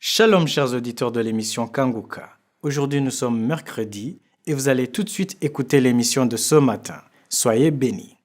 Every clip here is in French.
Shalom chers auditeurs de l'émission Kanguka. Aujourd'hui nous sommes mercredi et vous allez tout de suite écouter l'émission de ce matin. Soyez bénis.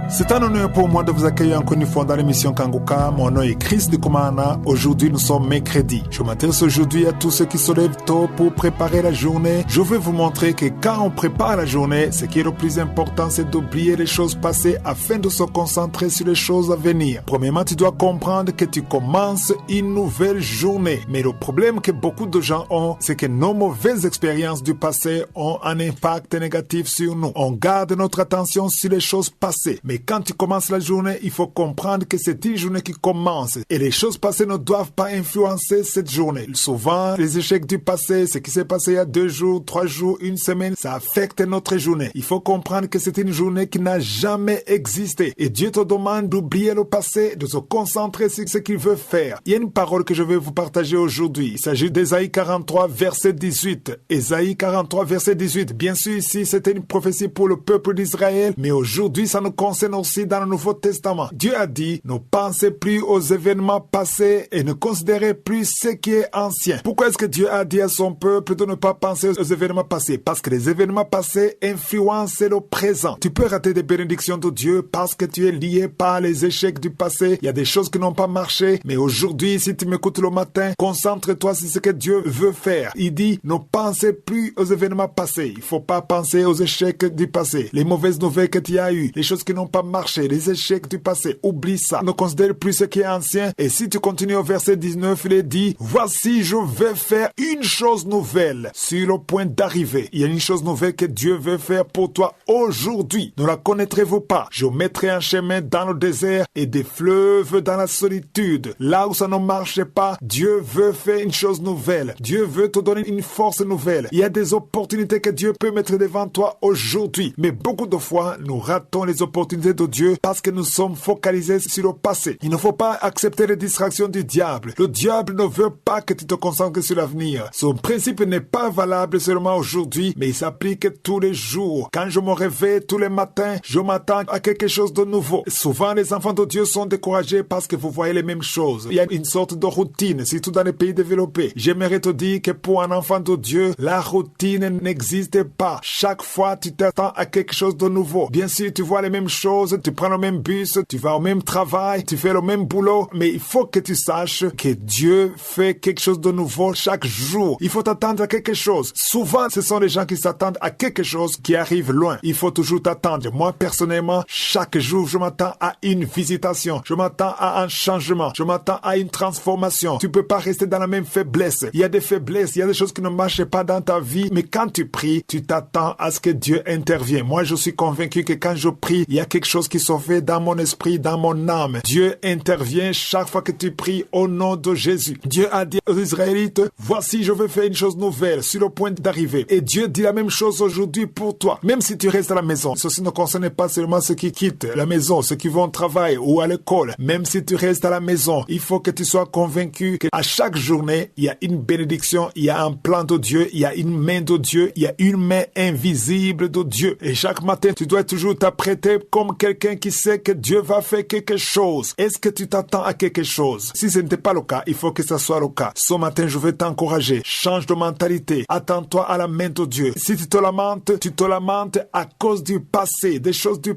C'est un honneur pour moi de vous accueillir encore une fois dans l'émission Kanguka. Mon nom est Chris de Komana. Aujourd'hui, nous sommes mercredi. Je m'intéresse aujourd'hui à tous ceux qui se lèvent tôt pour préparer la journée. Je vais vous montrer que quand on prépare la journée, ce qui est le plus important, c'est d'oublier les choses passées afin de se concentrer sur les choses à venir. Premièrement, tu dois comprendre que tu commences une nouvelle journée. Mais le problème que beaucoup de gens ont, c'est que nos mauvaises expériences du passé ont un impact négatif sur nous. On garde notre attention sur les choses passées. Mais quand tu commences la journée, il faut comprendre que c'est une journée qui commence. Et les choses passées ne doivent pas influencer cette journée. Souvent, les échecs du passé, ce qui s'est passé il y a 2 jours, 3 jours, 1 semaine, ça affecte notre journée. Il faut comprendre que c'est une journée qui n'a jamais existé. Et Dieu te demande d'oublier le passé, de se concentrer sur ce qu'il veut faire. Il y a une parole que je vais vous partager aujourd'hui. Il s'agit d'Ésaïe 43, verset 18. Ésaïe 43, verset 18. Bien sûr, ici, c'était une prophétie pour le peuple d'Israël, mais aujourd'hui, ça nous concerne aussi dans le Nouveau Testament. Dieu a dit, ne pensez plus aux événements passés et ne considérez plus ce qui est ancien. Pourquoi est-ce que Dieu a dit à son peuple de ne pas penser aux événements passés? Parce que les événements passés influencent le présent. Tu peux rater des bénédictions de Dieu parce que tu es lié par les échecs du passé. Il y a des choses qui n'ont pas marché, mais aujourd'hui, si tu m'écoutes le matin, concentre-toi sur ce que Dieu veut faire. Il dit, ne pensez plus aux événements passés. Il ne faut pas penser aux échecs du passé, les mauvaises nouvelles que tu as eues, les choses qui n'ont pas marché, les échecs du passé. Oublie ça. Ne considère plus ce qui est ancien. Et si tu continues au verset 19, il est dit, voici, je vais faire une chose nouvelle sur le point d'arriver. Il y a une chose nouvelle que Dieu veut faire pour toi aujourd'hui. Ne la connaîtrez-vous pas? Je mettrai un chemin dans le désert et des fleuves dans la solitude. Là où ça ne marche pas, Dieu veut faire une chose nouvelle. Dieu veut te donner une force nouvelle. Il y a des opportunités que Dieu peut mettre devant toi aujourd'hui. Mais beaucoup de fois, nous ratons les opportunités de Dieu parce que nous sommes focalisés sur le passé. Il ne faut pas accepter les distractions du diable. Le diable ne veut pas que tu te concentres sur l'avenir. Son principe n'est pas valable seulement aujourd'hui, mais il s'applique tous les jours. Quand je me réveille tous les matins, je m'attends à quelque chose de nouveau. Souvent, les enfants de Dieu sont découragés parce que vous voyez les mêmes choses. Il y a une sorte de routine, surtout dans les pays développés. J'aimerais te dire que pour un enfant de Dieu, la routine n'existe pas. Chaque fois, tu t'attends à quelque chose de nouveau. Bien sûr, tu vois les mêmes choses, tu prends le même bus, tu vas au même travail, tu fais le même boulot, mais il faut que tu saches que Dieu fait quelque chose de nouveau chaque jour. Il faut t'attendre à quelque chose. Souvent, ce sont les gens qui s'attendent à quelque chose qui arrive loin. Il faut toujours t'attendre. Moi, personnellement, chaque jour, je m'attends à une visitation. Je m'attends à un changement. Je m'attends à une transformation. Tu peux pas rester dans la même faiblesse. Il y a des faiblesses, il y a des choses qui ne marchent pas dans ta vie, mais quand tu pries, tu t'attends à ce que Dieu intervienne. Moi, je suis convaincu que quand je prie, il y a quelque chose qui se fait dans mon esprit, dans mon âme. Dieu intervient chaque fois que tu pries au nom de Jésus. Dieu a dit aux Israélites, voici, je vais faire une chose nouvelle sur le point d'arriver. Et Dieu dit la même chose aujourd'hui pour toi. Même si tu restes à la maison, ceci ne concerne pas seulement ceux qui quittent la maison, ceux qui vont au travail ou à l'école. Même si tu restes à la maison, il faut que tu sois convaincu qu'à chaque journée, il y a une bénédiction, il y a un plan de Dieu, il y a une main de Dieu, il y a une main invisible de Dieu. Et chaque matin, tu dois toujours t'apprêter comme quelqu'un qui sait que Dieu va faire quelque chose. Est-ce que tu t'attends à quelque chose? Si ce n'était pas le cas, il faut que ça soit le cas. Ce matin, je vais t'encourager. Change de mentalité. Attends-toi à la main de Dieu. Si tu te lamentes à cause du passé, des choses qui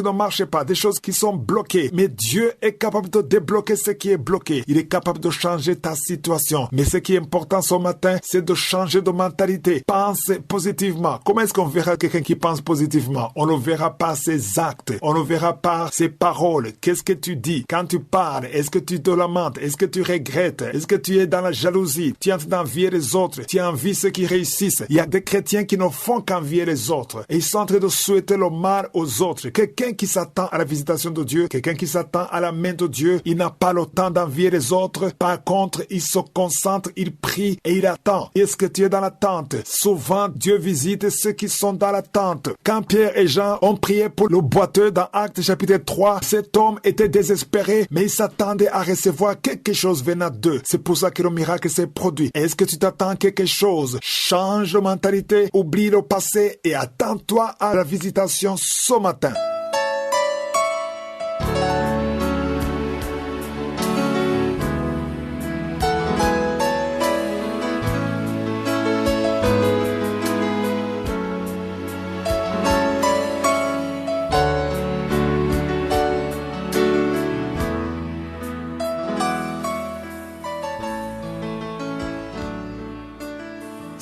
ne marchent pas, des choses qui sont bloquées. Mais Dieu est capable de débloquer ce qui est bloqué. Il est capable de changer ta situation. Mais ce qui est important ce matin, c'est de changer de mentalité. Pense positivement. Comment est-ce qu'on verra quelqu'un qui pense positivement? On le verra par ses actes. On le verra par ses paroles. Qu'est-ce que tu dis? Quand tu parles, est-ce que tu te lamentes? Est-ce que tu regrettes? Est-ce que tu es dans la jalousie? Tu es en train d'envier les autres? Tu envies ceux qui réussissent? Il y a des chrétiens qui ne font qu'envier les autres. Et ils sont en train de souhaiter le mal aux autres. Quelqu'un qui s'attend à la visitation de Dieu, quelqu'un qui s'attend à la main de Dieu, il n'a pas le temps d'envier les autres. Par contre, il se concentre, il prie et il attend. Est-ce que tu es dans l'attente? Souvent, Dieu visite ceux qui sont dans l'attente. Quand Pierre et Jean ont prié pour le boiteux dans Actes chapitre 3, cet homme était désespéré, mais il s'attendait à recevoir quelque chose venant d'eux. C'est pour ça que le miracle s'est produit. Est-ce que tu t'attends à quelque chose? Change de mentalité, oublie le passé et attends-toi à la visitation ce matin.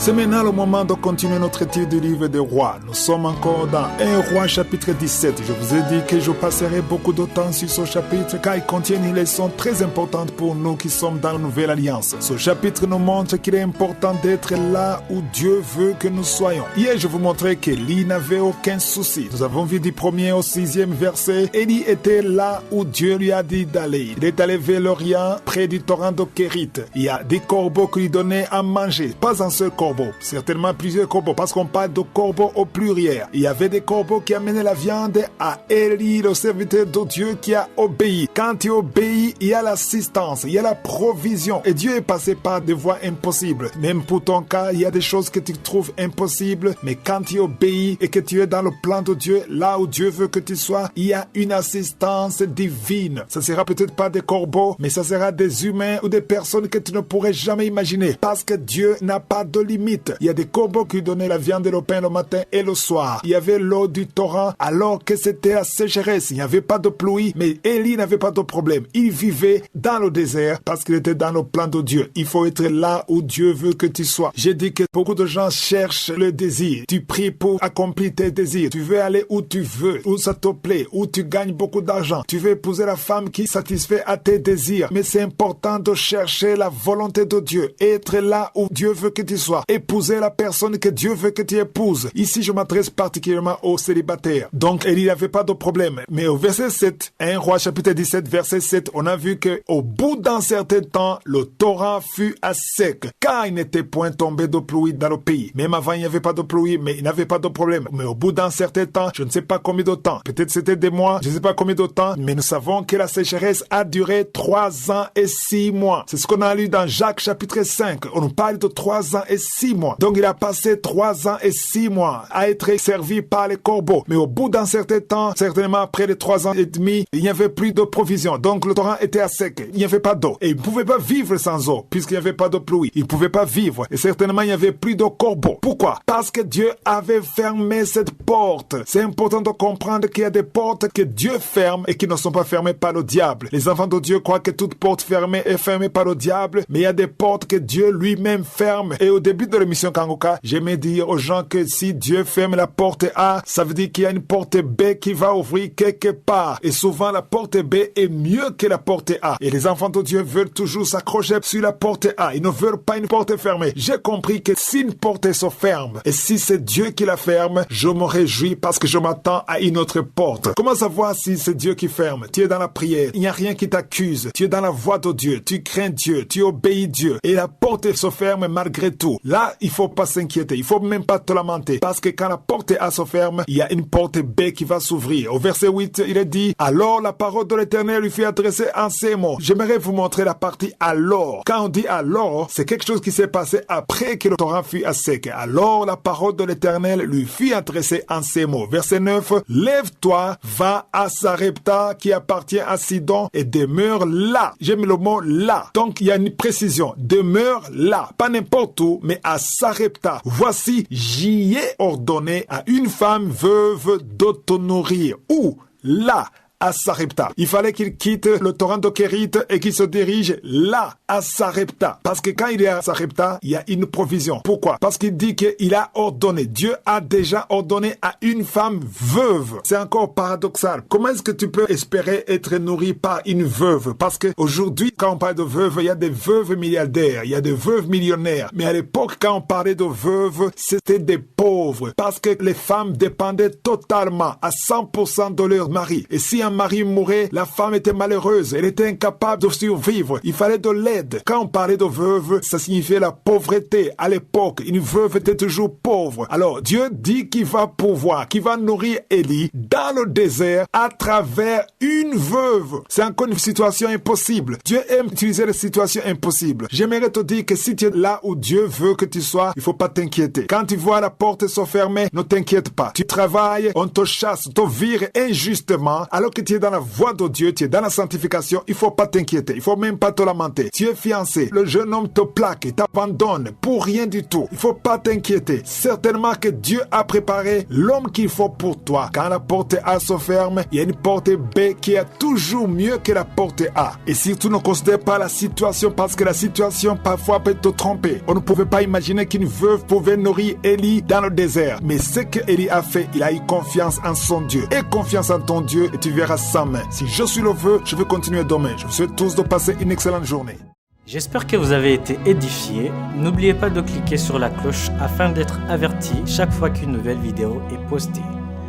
C'est maintenant le moment de continuer notre étude du livre des rois. Nous sommes encore dans 1 roi chapitre 17. Je vous ai dit que je passerai beaucoup de temps sur ce chapitre car il contient une leçon très importante pour nous qui sommes dans la nouvelle alliance. Ce chapitre nous montre qu'il est important d'être là où Dieu veut que nous soyons. Hier, je vous montrais qu'Élie n'avait aucun souci. Nous avons vu du 1er au 6e verset. Élie était là où Dieu lui a dit d'aller. Il est allé vers l'Orient, près du torrent de Kérit. Il y a des corbeaux qui lui donnaient à manger. Pas un seul corbeau, certainement plusieurs corbeaux, parce qu'on parle de corbeaux au pluriel. Il y avait des corbeaux qui amenaient la viande à Élie, le serviteur de Dieu qui a obéi. Quand tu obéis, il y a l'assistance, il y a la provision. Et Dieu est passé par des voies impossibles. Même pour ton cas, il y a des choses que tu trouves impossibles, mais quand tu obéis et que tu es dans le plan de Dieu, là où Dieu veut que tu sois, il y a une assistance divine. Ça sera peut-être pas des corbeaux, mais ça sera des humains ou des personnes que tu ne pourrais jamais imaginer. Parce que Dieu n'a pas de limite. Il y a des corbeaux qui donnaient la viande et le pain le matin et le soir. Il y avait l'eau du torrent alors que c'était la sécheresse. Il n'y avait pas de pluie, mais Élie n'avait pas de problème. Il vivait dans le désert parce qu'il était dans le plan de Dieu. Il faut être là où Dieu veut que tu sois. J'ai dit que beaucoup de gens cherchent le désir. Tu pries pour accomplir tes désirs. Tu veux aller où tu veux, où ça te plaît, où tu gagnes beaucoup d'argent. Tu veux épouser la femme qui satisfait à tes désirs. Mais c'est important de chercher la volonté de Dieu. Être là où Dieu veut que tu sois. Épouser la personne que Dieu veut que tu épouses. Ici, je m'adresse particulièrement aux célibataires. Donc, Élie n'avait pas de problème. Mais au verset 7, 1 roi chapitre 17, verset 7, on a vu que au bout d'un certain temps, le torrent fut à sec, car il n'était point tombé de pluie dans le pays. Même avant, il n'y avait pas de pluie, mais il n'avait pas de problème. Mais au bout d'un certain temps, je ne sais pas combien de temps, peut-être c'était des mois, je ne sais pas combien de temps, mais nous savons que la sécheresse a duré 3 ans et 6 mois. C'est ce qu'on a lu dans Jacques chapitre 5. On nous parle de 3 ans et 6 mois. Donc il a passé 3 ans et 6 mois à être servi par les corbeaux. Mais au bout d'un certain temps, certainement après les 3 ans et demi, il n'y avait plus de provisions. Donc le torrent était à sec. Il n'y avait pas d'eau. Et il ne pouvait pas vivre sans eau, puisqu'il n'y avait pas de pluie. Il ne pouvait pas vivre. Et certainement, il n'y avait plus de corbeaux. Pourquoi? Parce que Dieu avait fermé cette porte. C'est important de comprendre qu'il y a des portes que Dieu ferme et qui ne sont pas fermées par le diable. Les enfants de Dieu croient que toute porte fermée est fermée par le diable, mais il y a des portes que Dieu lui-même ferme. Et au début de l'émission Kanguka, j'aimais dire aux gens que si Dieu ferme la porte A, ça veut dire qu'il y a une porte B qui va ouvrir quelque part. Et souvent, la porte B est mieux que la porte A. Et les enfants de Dieu veulent toujours s'accrocher sur la porte A. Ils ne veulent pas une porte fermée. J'ai compris que si une porte se ferme, et si c'est Dieu qui la ferme, je me réjouis parce que je m'attends à une autre porte. Comment savoir si c'est Dieu qui ferme? Tu es dans la prière. Il n'y a rien qui t'accuse. Tu es dans la voie de Dieu. Tu crains Dieu. Tu obéis Dieu. Et la porte se ferme malgré tout. Là, il faut pas s'inquiéter. Il faut même pas te lamenter. Parce que quand la porte A se ferme, il y a une porte B qui va s'ouvrir. Au verset 8, il est dit, alors la parole de l'Éternel lui fut adressée en ces mots. J'aimerais vous montrer la partie alors. Quand on dit alors, c'est quelque chose qui s'est passé après que le torrent fut à sec. Alors la parole de l'Éternel lui fut adressée en ces mots. Verset 9, lève-toi, va à Sarepta qui appartient à Sidon et demeure là. J'aime le mot là. Donc il y a une précision. Demeure là. Pas n'importe où, mais à Sarepta. Voici, j'y ai ordonné à une femme veuve de te nourrir. Où? Là. À Sarepta. Il fallait qu'il quitte le torrent de Kérit et qu'il se dirige là, à Sarepta. Parce que quand il est à Sarepta, il y a une provision. Pourquoi? Parce qu'il dit qu'il a ordonné. Dieu a déjà ordonné à une femme veuve. C'est encore paradoxal. Comment est-ce que tu peux espérer être nourri par une veuve? Parce que aujourd'hui, quand on parle de veuve, il y a des veuves milliardaires, il y a des veuves millionnaires. Mais à l'époque, quand on parlait de veuves, c'était des pauvres. Parce que les femmes dépendaient totalement à 100% de leur mari. Et si un mari mourait, la femme était malheureuse, elle était incapable de survivre, il fallait de l'aide. Quand on parlait de veuve, ça signifiait la pauvreté. À l'époque, une veuve était toujours pauvre. Alors, Dieu dit qu'il va pouvoir, qu'il va nourrir Élie dans le désert à travers une veuve. C'est encore une situation impossible. Dieu aime utiliser les situations impossibles. J'aimerais te dire que si tu es là où Dieu veut que tu sois, il faut pas t'inquiéter. Quand tu vois la porte se fermer, ne t'inquiète pas. Tu travailles, on te chasse, on te vire injustement, alors que tu es dans la voie de Dieu, tu es dans la sanctification, il faut pas t'inquiéter, il faut même pas te lamenter. Tu es fiancé, le jeune homme te plaque et t'abandonne pour rien du tout. Il faut pas t'inquiéter. Certainement que Dieu a préparé l'homme qu'il faut pour toi. Quand la porte A se ferme, il y a une porte B qui est toujours mieux que la porte A. Et surtout ne considère pas la situation parce que la situation parfois peut te tromper. On ne pouvait pas imaginer qu'une veuve pouvait nourrir Élie dans le désert. Mais ce que Élie a fait, il a eu confiance en son Dieu. Aie confiance en ton Dieu et tu verras sa main. Si je suis le vœu, je vais continuer demain. Je vous souhaite tous de passer une excellente journée. J'espère que vous avez été édifiés. N'oubliez pas de cliquer sur la cloche afin d'être averti chaque fois qu'une nouvelle vidéo est postée.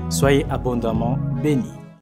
Soyez abondamment bénis.